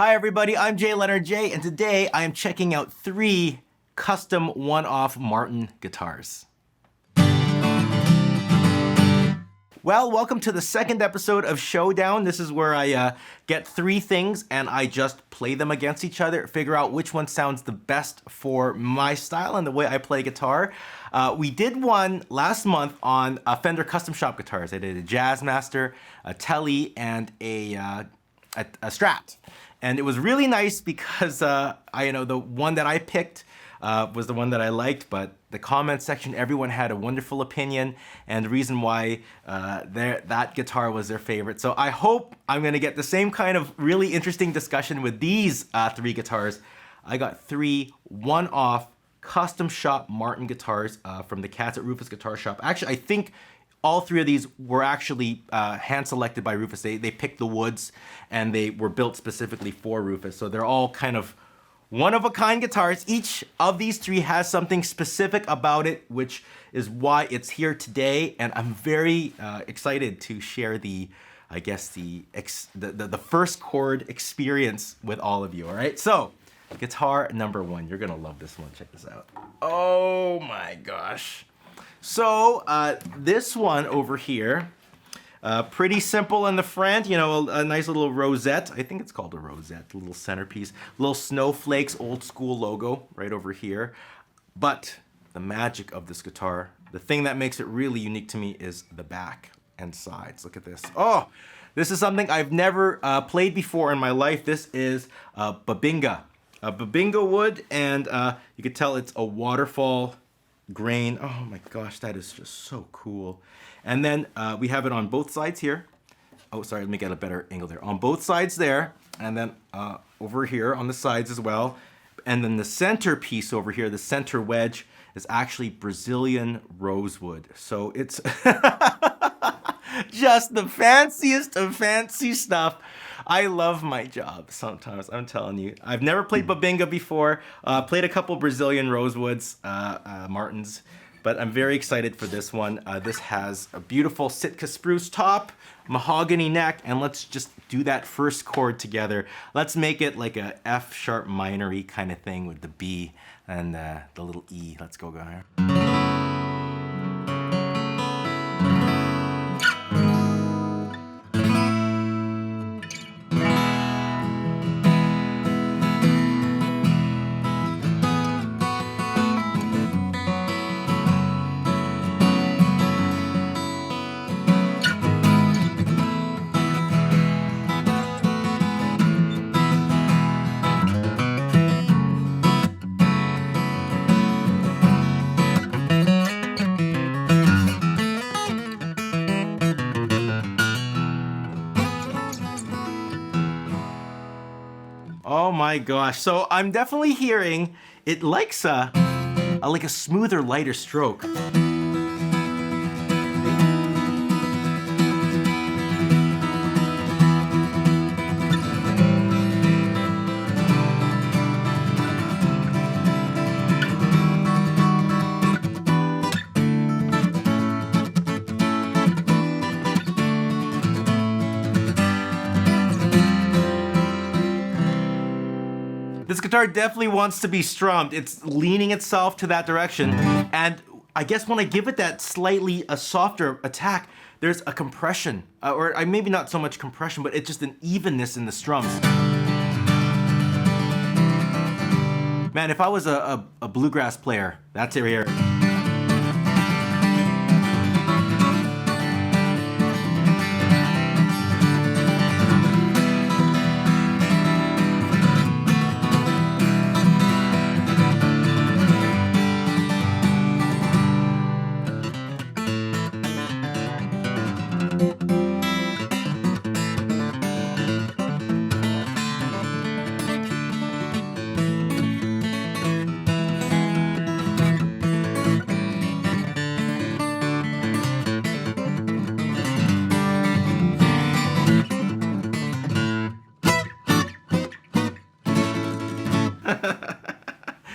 Hi everybody, I'm JayLeonardJ, and today I am checking out 3 custom one-off Martin guitars. Well, welcome to the second episode of Showdown. This is where I get 3 things and I just play them against each other, figure out which one sounds the best for my style and the way I play guitar. We did one last month on Fender custom shop guitars. I did a Jazzmaster, a Tele, and a Strat. And it was really nice because the one that I picked was the one that I liked, but the comment section, everyone had a wonderful opinion and the reason why that guitar was their favorite. So I hope I'm gonna get the same kind of really interesting discussion with these 3 guitars. I got 3 one-off custom shop Martin guitars from the cats at Rufus Guitar Shop. Actually, I think all 3 of these were actually hand-selected by Rufus. They picked the woods and they were built specifically for Rufus. So they're all kind of one-of-a-kind guitars. Each of these 3 has something specific about it, which is why it's here today. And I'm very excited to share the first chord experience with all of you, all right? So, guitar number 1. You're gonna love this one. Check this out. Oh my gosh. So this one over here, pretty simple in the front, you know, a nice little rosette. I think it's called a rosette, a little centerpiece. Little snowflakes, old school logo right over here. But the magic of this guitar, the thing that makes it really unique to me is the back and sides. Look at this. Oh, this is something I've never played before in my life. This is Bubinga. Bubinga wood, and you can tell it's a waterfall grain. Oh my gosh, that is just so cool. And then we have it on both sides here. Oh, sorry, let me get a better angle there. On both sides there, and then over here on the sides as well. And then the center piece over here, the center wedge, is actually Brazilian rosewood. So it's just the fanciest of fancy stuff. I love my job sometimes, I'm telling you. I've never played Bubinga before. Played a couple Brazilian rosewoods, Martins, but I'm very excited for this one. This has a beautiful Sitka spruce top, mahogany neck, and let's just do that first chord together. Let's make it like a F sharp minor-y kind of thing with the B and the little E. Let's go here. Oh my gosh, so I'm definitely hearing it likes like a smoother, lighter stroke. This guitar definitely wants to be strummed. It's leaning itself to that direction. And I guess when I give it that slightly softer attack, there's a compression, or maybe not so much compression, but it's just an evenness in the strums. Man, if I was a bluegrass player, that's it here.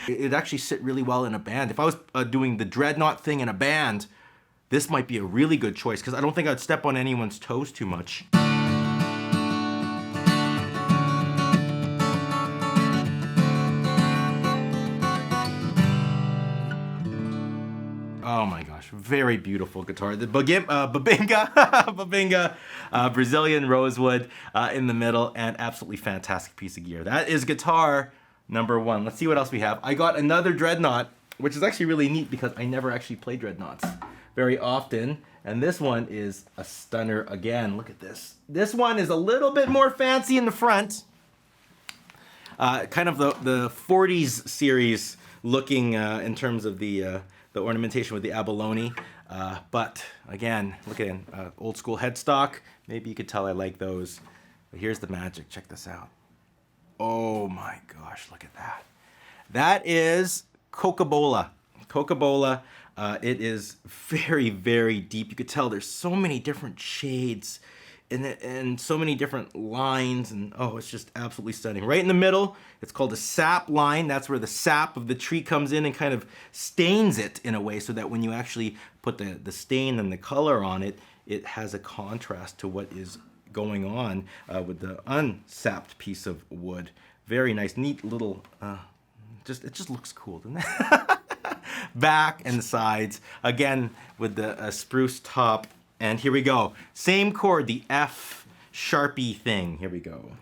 It'd actually sit really well in a band. If I was doing the dreadnought thing in a band, this might be a really good choice because I don't think I'd step on anyone's toes too much. gosh, very beautiful guitar. The Bubinga, Bubinga, Brazilian rosewood in the middle, and absolutely fantastic piece of gear. That is guitar number 1. Let's see what else we have. I got another dreadnought, which is actually really neat because I never actually play dreadnoughts very often. And this one is a stunner again. Look at this. This one is a little bit more fancy in the front. Kind of the 40s series looking in terms of the ornamentation with the abalone. But again, look at old school headstock. Maybe you could tell I like those. But here's the magic. Check this out. Oh my gosh, look at that. That is Cocobola. Cocobola. It is very, very deep. You could tell there's so many different shades and so many different lines, and oh, it's just absolutely stunning. Right in the middle, it's called a sap line. That's where the sap of the tree comes in and kind of stains it in a way so that when you actually put the stain and the color on it, it has a contrast to what is going on with the unsapped piece of wood. Very nice, neat little, it just looks cool, doesn't it? Back and sides, again with the spruce top. And here we go. Same chord, the F Sharpie thing. Here we go.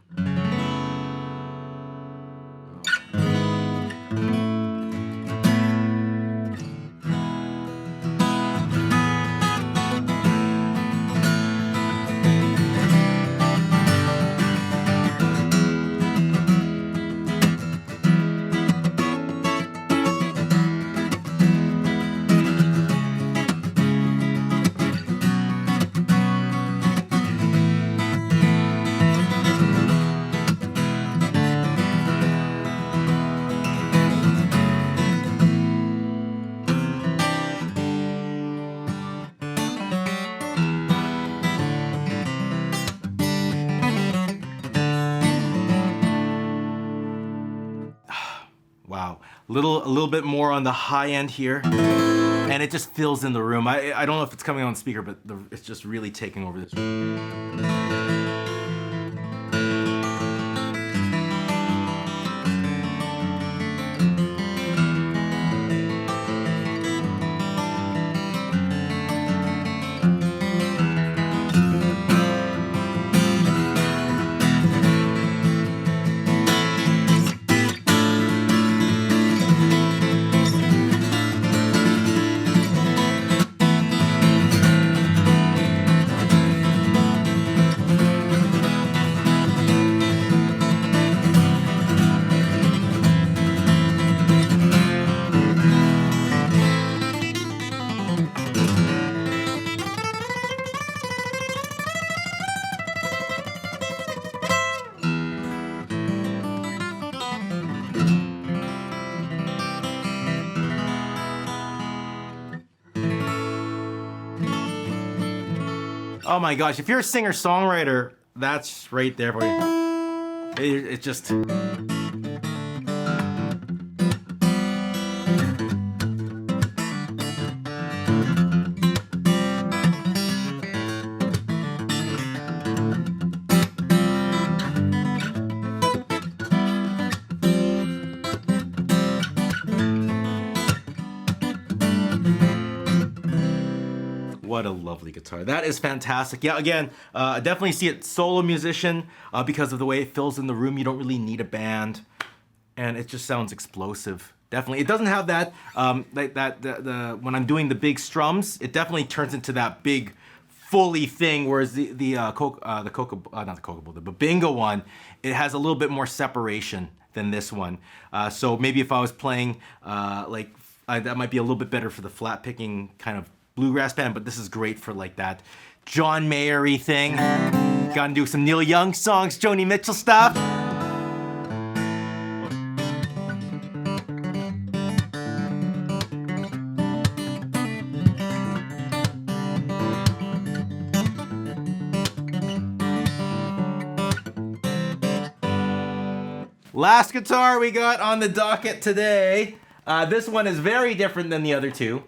Wow, a little bit more on the high end here, and it just fills in the room. I don't know if it's coming on speaker, but it's just really taking over this room. Oh my gosh, if you're a singer-songwriter, that's right there for you. It just... What a lovely guitar. That is fantastic. Yeah, again, I definitely see it solo musician because of the way it fills in the room. You don't really need a band, and it just sounds explosive. Definitely, it doesn't have that when I'm doing the big strums, it definitely turns into that big fully thing. Whereas the Bubinga one, it has a little bit more separation than this one. So maybe if I was playing that might be a little bit better for the flat picking kind of bluegrass band, but this is great for like that Jon Ma thing. Gotta do some Neil Young songs, Joni Mitchell stuff. Last guitar we got on the docket today. This one is very different than the other two.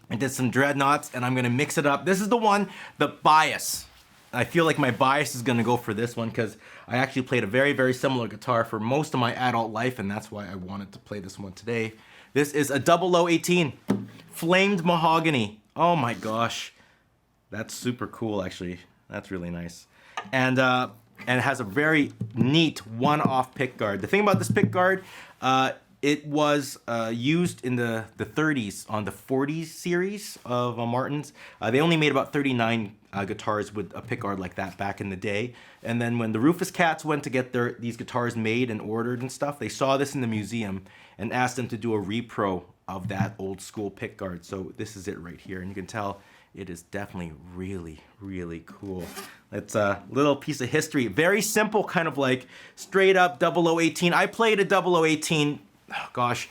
I did some dreadnoughts and I'm gonna mix it up. This is the one, the bias. I feel like my bias is gonna go for this one because I actually played a very, very similar guitar for most of my adult life, and that's why I wanted to play this one today. This is a 0018 flamed mahogany. Oh my gosh. That's super cool, actually. That's really nice. And it has a very neat one-off pickguard. The thing about this pickguard, it was used in the 30s on the 40s series of Martins. They only made about 39 guitars with a pickguard like that back in the day. And then when the Rufus Cats went to get these guitars made and ordered and stuff, they saw this in the museum and asked them to do a repro of that old school pickguard. So this is it right here, and you can tell it is definitely really, really cool. It's a little piece of history. Very simple, kind of like straight up 0018. I played a 0018, oh gosh,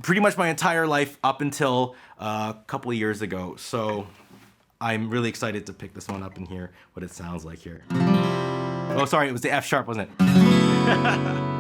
pretty much my entire life up until a couple of years ago. So I'm really excited to pick this one up and hear what it sounds like here. Oh, sorry, it was the F sharp, wasn't it?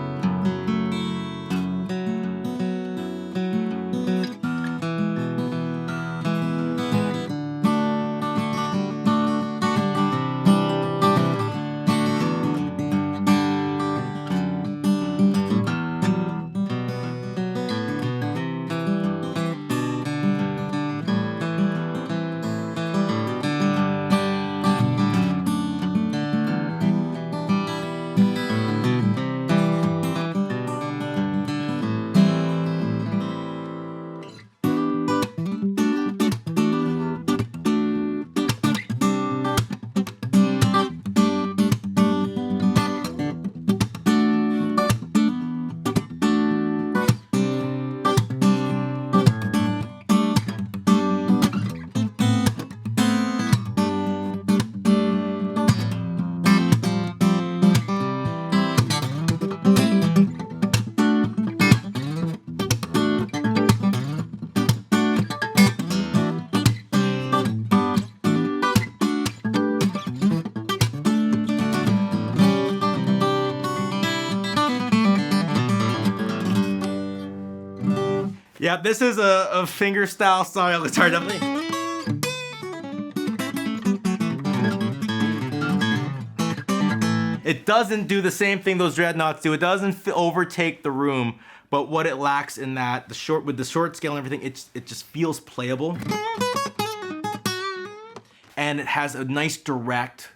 Yeah, this is a fingerstyle style guitar, definitely. It doesn't do the same thing those dreadnoughts do. It doesn't overtake the room, but what it lacks in that, with the short scale and everything, it just feels playable. And it has a nice direct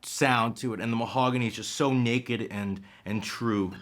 sound to it, and the mahogany is just so naked and true.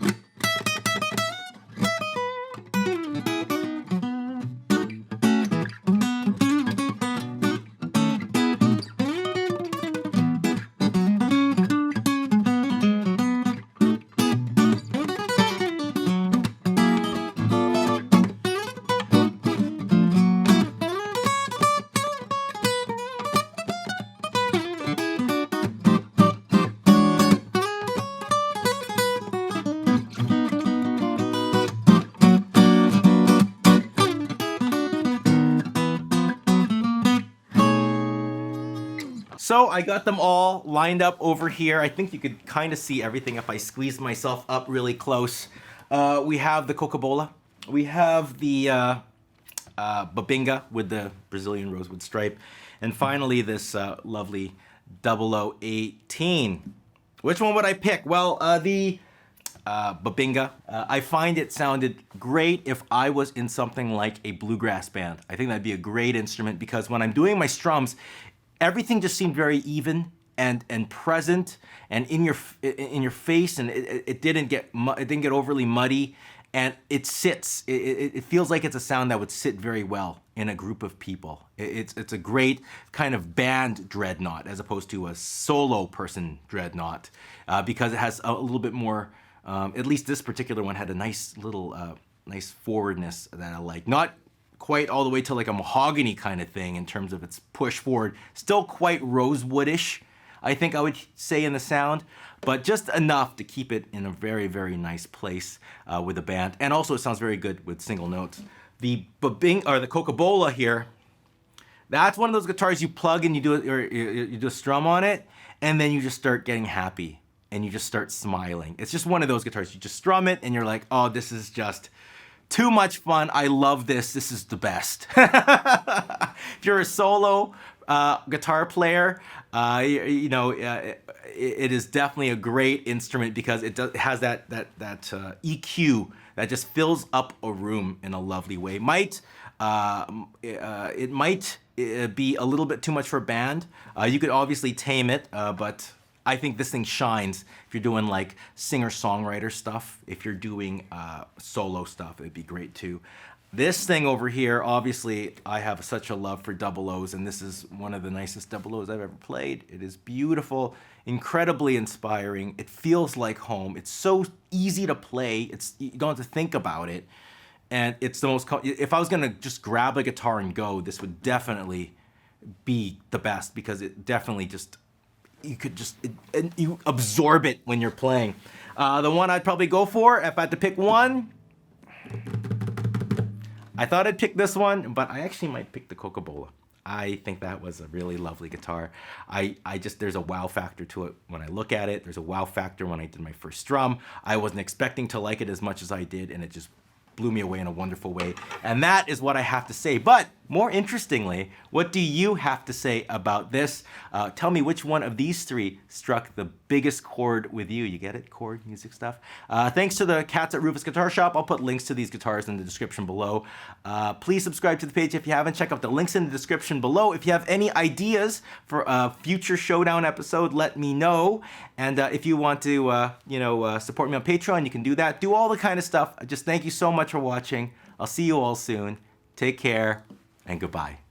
So I got them all lined up over here. I think you could kind of see everything if I squeeze myself up really close. We have the Cocobola. We have the Bubinga with the Brazilian rosewood stripe. And finally this lovely 0018. Which one would I pick? Well, the Bubinga. I find it sounded great if I was in something like a bluegrass band. I think that'd be a great instrument because when I'm doing my strums, everything just seemed very even and present and in your face, and it didn't get overly muddy, and it sits. It feels like it's a sound that would sit very well in a group of people. It's a great kind of band dreadnought as opposed to a solo person dreadnought because it has a little bit more. At least this particular one had a nice little nice forwardness that I like. Not quite all the way to like a mahogany kind of thing in terms of its push forward. Still quite rosewoodish, I think I would say in the sound, but just enough to keep it in a very, very nice place with the band. And also it sounds very good with single notes. The Bubinga, or the Cocobola here, that's one of those guitars you plug and you do a strum on it, and then you just start getting happy and you just start smiling. It's just one of those guitars. You just strum it and you're like, oh, this is just too much fun. I love this. This is the best. If you're a solo guitar player, it is definitely a great instrument because it has that EQ that just fills up a room in a lovely way. It might be a little bit too much for a band. You could obviously tame it, but I think this thing shines if you're doing like singer-songwriter stuff. If you're doing solo stuff, it'd be great too. This thing over here, obviously, I have such a love for double O's, and this is one of the nicest double O's I've ever played. It is beautiful, incredibly inspiring. It feels like home. It's so easy to play. You don't have to think about it. And it's the most, if I was gonna just grab a guitar and go, this would definitely be the best because it definitely just, you absorb it when you're playing. The one I'd probably go for, if I had to pick one, I thought I'd pick this one, but I actually might pick the Cocobola. I think that was a really lovely guitar. There's a wow factor to it when I look at it. There's a wow factor when I did my first strum. I wasn't expecting to like it as much as I did, and it just blew me away in a wonderful way. And that is what I have to say. But more interestingly, what do you have to say about this? Tell me which one of these three struck the biggest chord with you. You get it? Chord music stuff. Thanks to the cats at Rufus Guitar Shop. I'll put links to these guitars in the description below. Please subscribe to the page if you haven't. Check out the links in the description below. If you have any ideas for a future Showdown episode, let me know. And if you want to, support me on Patreon, you can do that. Do all the kind of stuff. Just thank you so much for watching. I'll see you all soon. Take care and goodbye.